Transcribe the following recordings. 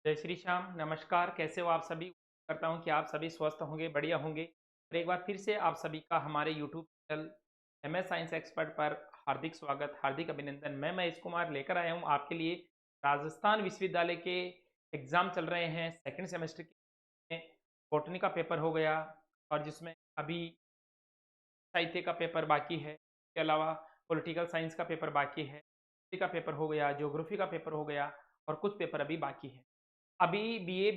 जय श्री श्याम, नमस्कार। कैसे हो आप सभी? करता हूँ कि आप सभी स्वस्थ होंगे, बढ़िया होंगे। और एक बार फिर से आप सभी का हमारे YouTube channel MS science expert पर हार्दिक स्वागत, हार्दिक अभिनंदन। मैं महेश कुमार लेकर आया हूँ आपके लिए राजस्थान विश्वविद्यालय के एग्ज़ाम चल रहे हैं सेकंड सेमेस्टर के। बॉटनी का पेपर हो गया और जिसमें अभी साहित्य का पेपर बाकी है। इसके अलावा पॉलिटिकल साइंस का पेपर बाकी है, हिस्ट्री का पेपर हो गया, ज्योग्राफी का पेपर हो गया और कुछ पेपर अभी बाकी है। अभी बीए,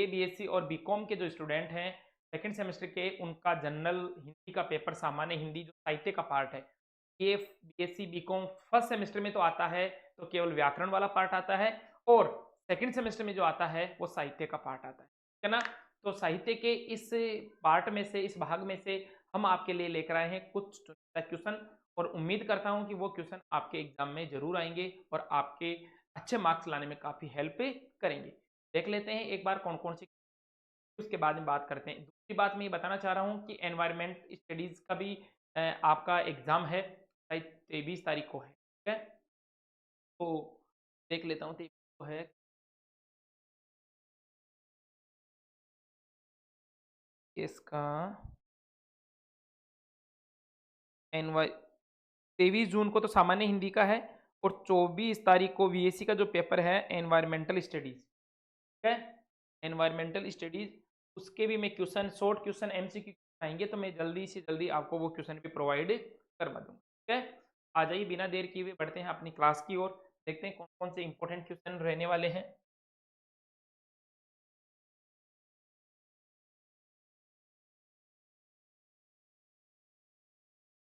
बीएससी और बीकॉम के जो स्टूडेंट हैं सेकंड सेमेस्टर के, उनका जनरल हिंदी का पेपर, सामान्य हिंदी जो साहित्य का पार्ट है, ये बीएससी बीकॉम फर्स्ट सेमेस्टर में तो आता है, तो केवल व्याकरण वाला पार्ट आता है। और सेकंड सेमेस्टर में जो आता है वो साहित्य का पार्ट आता है, ठीक है ना। तो साहित्य के इस पार्ट में से, इस भाग में से हम आपके लिए लेकर आए हैं कुछ क्वेश्चन, और उम्मीद करता हूं कि वो क्वेश्चन आपके एग्जाम में जरूर आएंगे और आपके अच्छे मार्क्स लाने में काफ़ी हेल्प करेंगे। देख लेते हैं एक बार कौन कौन सी, उसके बाद में बात करते हैं। दूसरी बात मैं ये बताना चाह रहा हूँ कि एनवायरमेंट स्टडीज़ का भी आपका एग्ज़ाम है, शायद 23 तारीख को है, ठीक है। तो देख लेता हूँ 23 को है इसका एनवाय 23 जून को तो सामान्य हिंदी का है, और 24 तारीख को वीएससी का जो पेपर है एनवायरमेंटल स्टडीज़, ठीक है। एनवायरमेंटल स्टडीज़, उसके भी मैं क्वेश्चन, शॉर्ट क्वेश्चन एमसीक्यू आएंगे तो मैं जल्दी से जल्दी आपको वो क्वेश्चन भी प्रोवाइड करवा दूंगा, ठीक है। आ जाइए, बिना देर किए हुए बढ़ते हैं अपनी क्लास की ओर। देखते हैं कौन कौन से इंपॉर्टेंट क्वेश्चन रहने वाले हैं।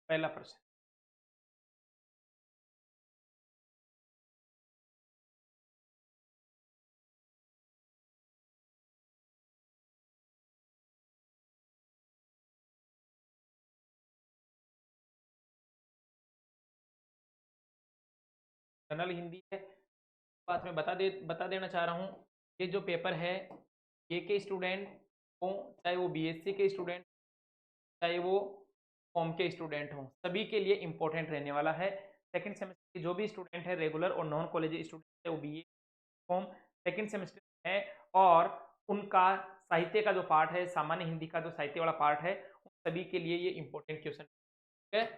पहला प्रश्न, जनरल हिंदी है। बात मैं बता देना चाह रहा हूँ, ये जो पेपर है ये के स्टूडेंट हो, चाहे वो बीएससी के स्टूडेंट, चाहे वो कॉम के स्टूडेंट हों, सभी के लिए इम्पोर्टेंट रहने वाला है। सेकंड सेमेस्टर के जो भी स्टूडेंट है, रेगुलर और नॉन कॉलेज स्टूडेंट है, वो बीए कॉम सेकंड सेमेस्टर में है, और उनका साहित्य का जो पार्ट है, सामान्य हिंदी का जो साहित्य वाला पार्ट है, उन सभी के लिए ये इम्पोर्टेंट क्वेश्चन है।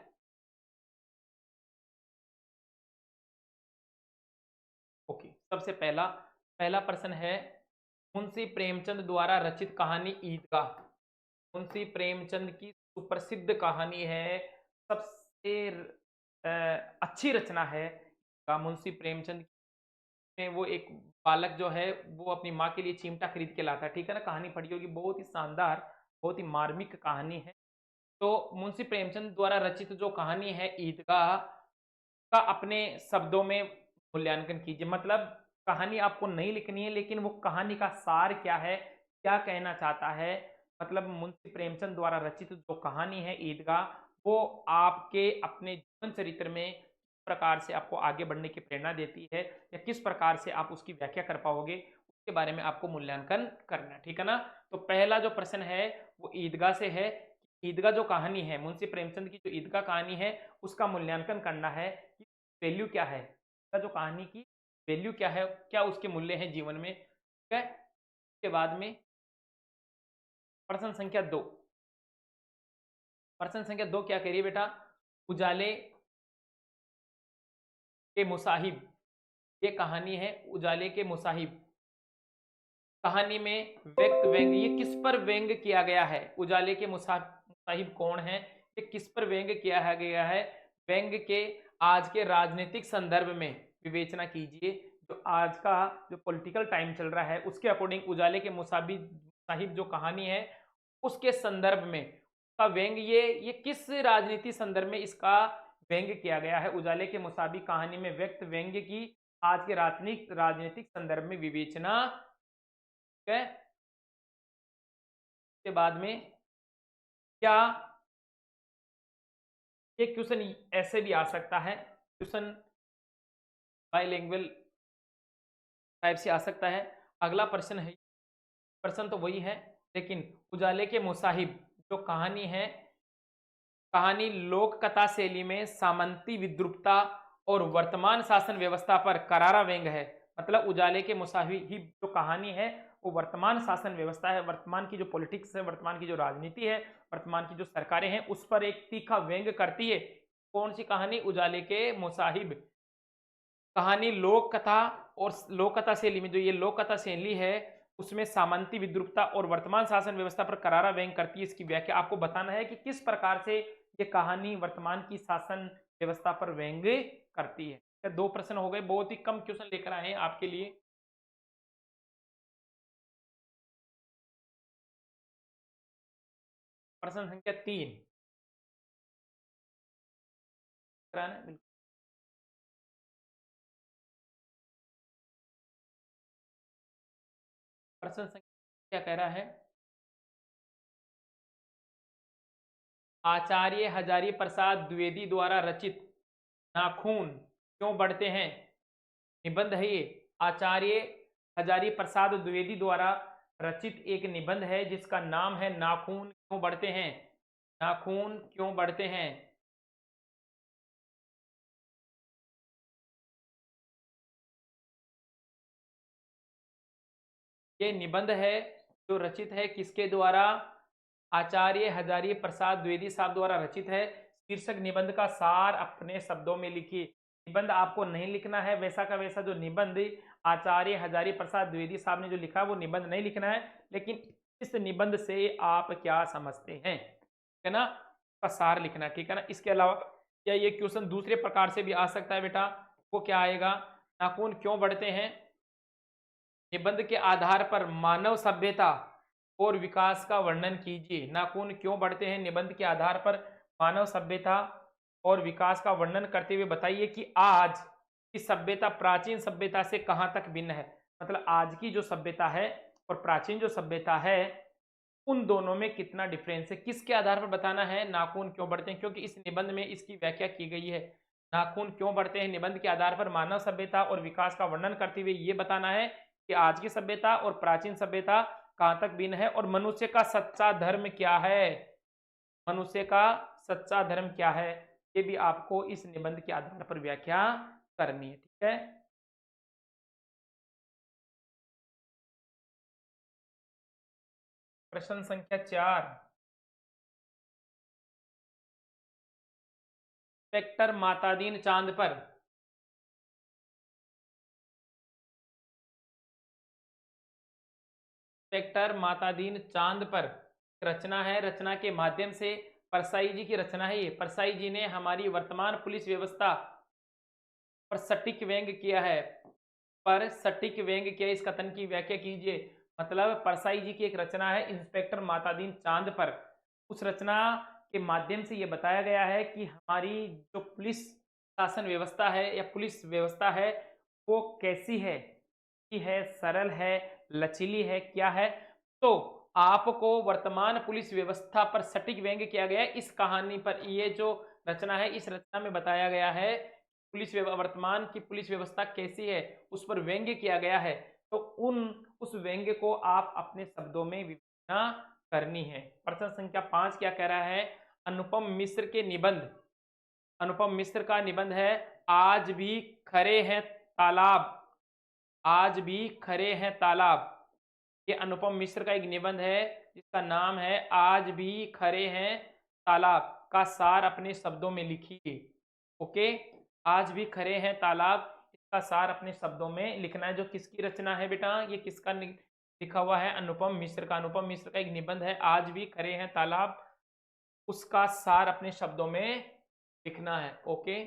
ओके, सबसे पहला पहला प्रश्न है, मुंशी प्रेमचंद द्वारा रचित कहानी ईदगाह। मुंशी प्रेमचंद की सुप्रसिद्ध कहानी है, सबसे अच्छी रचना है का मुंशी प्रेमचंद में। वो एक बालक जो है वो अपनी माँ के लिए चिमटा खरीद के लाता है, ठीक है ना। कहानी पढ़ी होगी, बहुत ही शानदार, बहुत ही मार्मिक कहानी है। तो मुंशी प्रेमचंद द्वारा रचित जो कहानी है ईदगाह का, अपने शब्दों में मूल्यांकन कीजिए। मतलब कहानी आपको नहीं लिखनी है, लेकिन वो कहानी का सार क्या है, क्या कहना चाहता है। मतलब मुंशी प्रेमचंद द्वारा रचित जो कहानी है ईदगाह, वो आपके अपने जीवन चरित्र में किस प्रकार से आपको आगे बढ़ने की प्रेरणा देती है, या किस प्रकार से आप उसकी व्याख्या कर पाओगे, उसके बारे में आपको मूल्यांकन करना है, ठीक है ना। तो पहला जो प्रश्न है वो ईदगाह से है। ईदगाह जो कहानी है, मुंशी प्रेमचंद की जो ईदगाह कहानी है, उसका मूल्यांकन करना है कि वैल्यू क्या है, जो कहानी की वैल्यू क्या है, क्या उसके मूल्य हैं जीवन में, ठीक है। उसके बाद में प्रश्न संख्या 2, प्रश्न संख्या 2 क्या कह रही है बेटा, उजाले के मुसाहिब, ये कहानी है उजाले के मुसाहिब। कहानी में व्यक्त व्यंग, ये किस पर व्यंग किया गया है, उजाले के मुसाहिब कौन है, ये किस पर व्यंग किया गया है। व्यंग के आज के राजनीतिक संदर्भ में विवेचना कीजिए। जो आज का जो पॉलिटिकल टाइम चल रहा है उसके अकॉर्डिंग उजाले के मुसाहिब जो कहानी है, उसके संदर्भ में का व्यंग, ये किस राजनीति संदर्भ में इसका व्यंग किया गया है। उजाले के मुसाबिक कहानी में व्यक्त व्यंग की आज के राजनीतिक संदर्भ में विवेचना, ठीक है। के बाद में क्या, ये क्वेश्चन ऐसे भी आ सकता है, क्वेश्चन बाइलिंगुअल टाइप से आ सकता है। अगला प्रश्न है, प्रश्न तो वही है, लेकिन उजाले के मुसाहिब जो कहानी है, कहानी लोक कथा शैली में सामंती विद्रुपता और वर्तमान शासन व्यवस्था पर करारा व्यंग है। मतलब उजाले के मुसाहिब जो कहानी है वो वर्तमान शासन व्यवस्था है, वर्तमान की जो पॉलिटिक्स है, वर्तमान की जो राजनीति है, वर्तमान की जो सरकारें हैं उस पर एक तीखा व्यंग करती है। कौन सी कहानी? उजाले के मुसाहिब। कहानी लोक कथा और लोक कथा शैली में, जो ये लोक कथा शैली है उसमें सामंती विद्रूपता और वर्तमान शासन व्यवस्था पर करारा व्यंग करती है। इसकी व्याख्या आपको बताना है कि किस प्रकार से ये कहानी वर्तमान की शासन व्यवस्था पर व्यंग करती है। तो दो प्रश्न हो गए, बहुत ही कम क्वेश्चन लेकर आए हैं आपके लिए। प्रश्न संख्या 3 कराना है? बिल्कुल। प्रश्न संख्या क्या कह रहा है? आचार्य हजारी प्रसाद द्विवेदी द्वारा रचित नाखून क्यों बढ़ते हैं निबंध है ये। आचार्य हजारी प्रसाद द्विवेदी द्वारा रचित एक निबंध है जिसका नाम है नाखून क्यों बढ़ते हैं। नाखून क्यों बढ़ते हैं? ये निबंध है जो रचित है किसके द्वारा? आचार्य हजारी प्रसाद द्विवेदी साहब द्वारा रचित है। शीर्षक निबंध का सार अपने शब्दों में लिखिए। निबंध आपको नहीं लिखना है वैसा का वैसा, जो निबंध आचार्य हजारी प्रसाद द्विवेदी साहब ने जो लिखा वो निबंध नहीं लिखना है, लेकिन इस निबंध से आप क्या समझते हैं, ठीक है ना, का सार लिखना, ठीक है ना। इसके अलावा या ये क्वेश्चन दूसरे प्रकार से भी आ सकता है बेटा। वो क्या आएगा? नाखून क्यों बढ़ते हैं निबंध के आधार पर मानव सभ्यता और विकास का वर्णन कीजिए। नाखून क्यों बढ़ते हैं निबंध के आधार पर मानव सभ्यता और विकास का वर्णन करते हुए बताइए कि आज की सभ्यता प्राचीन सभ्यता से कहां तक भिन्न है। मतलब आज की जो सभ्यता है और प्राचीन जो सभ्यता है उन दोनों में कितना डिफरेंस है, किसके आधार पर बताना है नाखून क्यों बढ़ते हैं, क्योंकि इस निबंध में इसकी व्याख्या की गई है। नाखून क्यों बढ़ते हैं निबंध के आधार पर मानव सभ्यता और विकास का वर्णन करते हुए ये बताना है कि आज की सभ्यता और प्राचीन सभ्यता कहां तक भिन्न है और मनुष्य का सच्चा धर्म क्या है। मनुष्य का सच्चा धर्म क्या है, ये भी आपको इस निबंध के आधार पर व्याख्या करनी है, ठीक है। प्रश्न संख्या 4, इंस्पेक्टर मातादीन चांद पर इंस्पेक्टर मातादीन चांद पर रचना है। रचना के माध्यम से परसाई जी की रचना है ये। परसाई जी ने हमारी वर्तमान पुलिस व्यवस्था पर सटीक व्यंग किया है। पर सटीक व्यंग किया, इस कथन की व्याख्या कीजिए। मतलब परसाई जी की एक रचना है इंस्पेक्टर मातादीन चांद पर। उस रचना के माध्यम से यह बताया गया है कि हमारी जो पुलिस शासन व्यवस्था है या पुलिस व्यवस्था है वो कैसी है, कि है, सरल है, लचीली है, क्या है। तो आपको वर्तमान पुलिस व्यवस्था पर सटीक व्यंग्य किया गया है इस कहानी पर। ये जो रचना है इस रचना में बताया गया है वर्तमान की पुलिस व्यवस्था कैसी है उस पर व्यंग्य किया गया है। तो उस व्यंग्य को आप अपने शब्दों में विवेचना करनी है। प्रश्न संख्या 5 क्या कह रहा है? अनुपम मिश्र के निबंध, अनुपम मिश्र का निबंध है आज भी खरे हैं तालाब। आज भी खरे हैं तालाब। ये अनुपम मिश्र का एक निबंध है जिसका नाम है आज भी खरे हैं तालाब। का सार अपने शब्दों में लिखिए। ओके, आज भी खरे हैं तालाब, इसका सार अपने शब्दों में लिखना है। जो किसकी रचना है बेटा? ये किसका लिखा हुआ है? अनुपम मिश्र का। अनुपम मिश्र का एक निबंध है आज भी खरे हैं तालाब, उसका सार अपने शब्दों में लिखना है। ओके,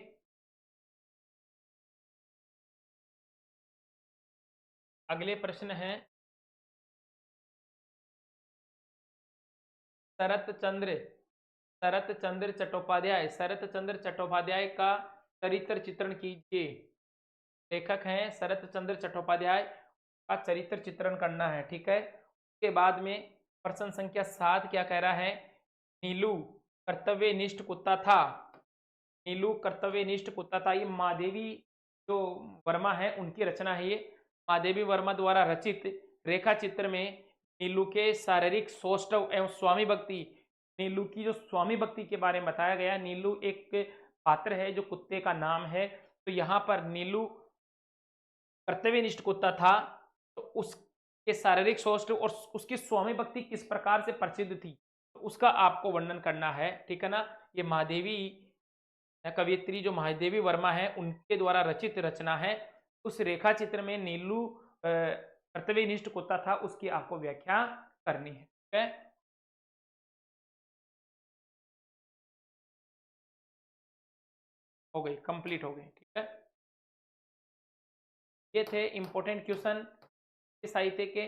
अगले प्रश्न है शरत चंद्र शरत चंद्र चट्टोपाध्याय। शरत चंद्र चट्टोपाध्याय का चरित्र चित्रण कीजिए। लेखक हैं शरत चंद्र चट्टोपाध्याय, का चरित्र चित्रण करना है, ठीक है। उसके बाद में प्रश्न संख्या 7 क्या कह रहा है? नीलू कर्तव्यनिष्ठ कुत्ता था। नीलू कर्तव्यनिष्ठ कुत्ता था। ये महादेवी जो वर्मा है उनकी रचना है ये। महादेवी वर्मा द्वारा रचित रेखा चित्र में नीलू के शारीरिक सौष्ठव एवं स्वामी भक्ति, नीलू की जो स्वामी भक्ति के बारे में बताया गया। नीलू एक पात्र है जो कुत्ते का नाम है। तो यहाँ पर नीलू कर्तव्यनिष्ठ कुत्ता था, तो उसके शारीरिक सौष्ठव और उसकी स्वामी भक्ति किस प्रकार से प्रसिद्ध थी, तो उसका आपको वर्णन करना है, ठीक है ना। ये महादेवी कवियत्री जो महादेवी वर्मा है, उनके द्वारा रचित रचना है। उस रेखा चित्र में नीलू कर्तव्यनिष्ठ कुत्ता था, उसकी आपको व्याख्या करनी है, ठीक है। हो गई, कंप्लीट हो गई, ठीक है। ये थे इंपॉर्टेंट क्वेश्चन साहित्य के।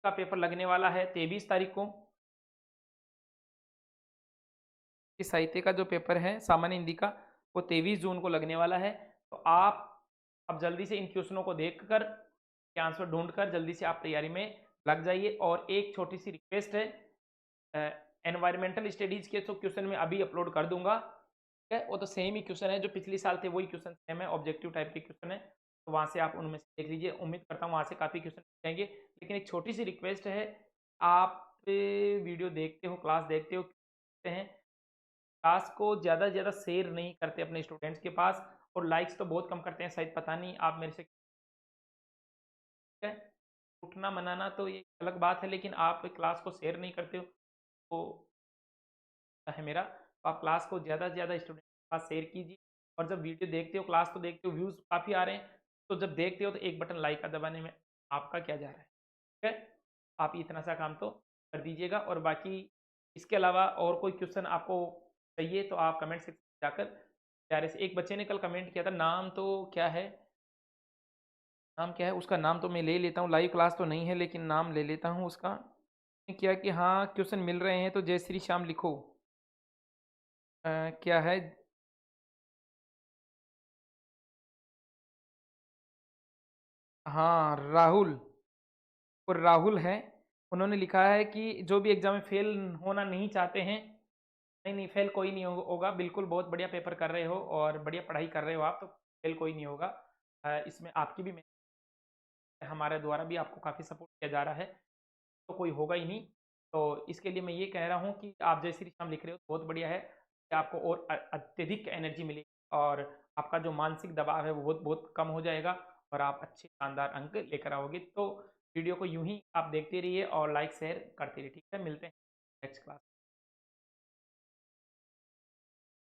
का पेपर लगने वाला है 23 तारीख को। इस साहित्य का जो पेपर है सामान्य हिंदी का, वो 23 जून को लगने वाला है। तो आप अब जल्दी से इन क्वेश्चनों को देखकर के आंसर ढूंढकर जल्दी से आप तैयारी में लग जाइए। और एक छोटी सी रिक्वेस्ट है, एनवायरमेंटल स्टडीज के तो क्वेश्चन मैं अभी अपलोड कर दूंगा, ठीक है। वो तो सेम ही क्वेश्चन है जो पिछले साल थे, वही क्वेश्चन सेम है, ऑब्जेक्टिव टाइप के क्वेश्चन है। तो वहाँ से आप उनमें से देख लीजिए, उम्मीद करता हूँ वहाँ से काफ़ी क्वेश्चन जाएंगे। लेकिन एक छोटी सी रिक्वेस्ट है, आप वीडियो देखते हो, क्लास देखते हो, हैं, क्लास को ज़्यादा से ज़्यादा शेयर नहीं करते अपने स्टूडेंट्स के पास, और लाइक्स तो बहुत कम करते हैं, शायद पता नहीं आप मेरे से, ठीक है। उठना मनाना तो ये अलग बात है, लेकिन आप क्लास को शेयर नहीं करते हो, तो है मेरा, तो आप क्लास को ज़्यादा से ज़्यादा स्टूडेंट के पास शेयर कीजिए। और जब वीडियो देखते हो, क्लास तो देखते हो, व्यूज़ काफ़ी आ रहे हैं, तो जब देखते हो तो एक बटन लाइक का दबाने में आपका क्या जा रहा है, ठीक है। आप इतना सा काम तो कर दीजिएगा। और बाकी इसके अलावा और कोई क्वेश्चन आपको चाहिए तो आप कमेंट सेक्शन में जाकर, प्यारे से एक बच्चे ने कल कमेंट किया था, नाम तो क्या है, नाम क्या है उसका, नाम तो मैं ले लेता हूँ, लाइव क्लास तो नहीं है लेकिन नाम ले लेता हूँ उसका। क्या कि हाँ क्वेश्चन मिल रहे हैं तो जय श्री श्याम लिखो। क्या है, हाँ राहुल, और राहुल है, उन्होंने लिखा है कि जो भी एग्जाम में फेल होना नहीं चाहते हैं, नहीं नहीं फेल कोई नहीं होगा, बिल्कुल बहुत बढ़िया पेपर कर रहे हो और बढ़िया पढ़ाई कर रहे हो आप, तो फेल कोई नहीं होगा। इसमें आपकी भी, हमारे द्वारा भी आपको काफ़ी सपोर्ट किया जा रहा है, तो कोई होगा ही नहीं। तो इसके लिए मैं ये कह रहा हूँ कि आप जय श्री राम लिख रहे हो तो बहुत बढ़िया है, कि आपको और अत्यधिक एनर्जी मिलेगी, और आपका जो मानसिक दबाव है वो बहुत बहुत कम हो जाएगा, और आप अच्छे शानदार अंक लेकर आओगे। तो वीडियो को यूं ही आप देखते रहिए और लाइक शेयर करते रहिए, ठीक है। मिलते हैं नेक्स्ट क्लास।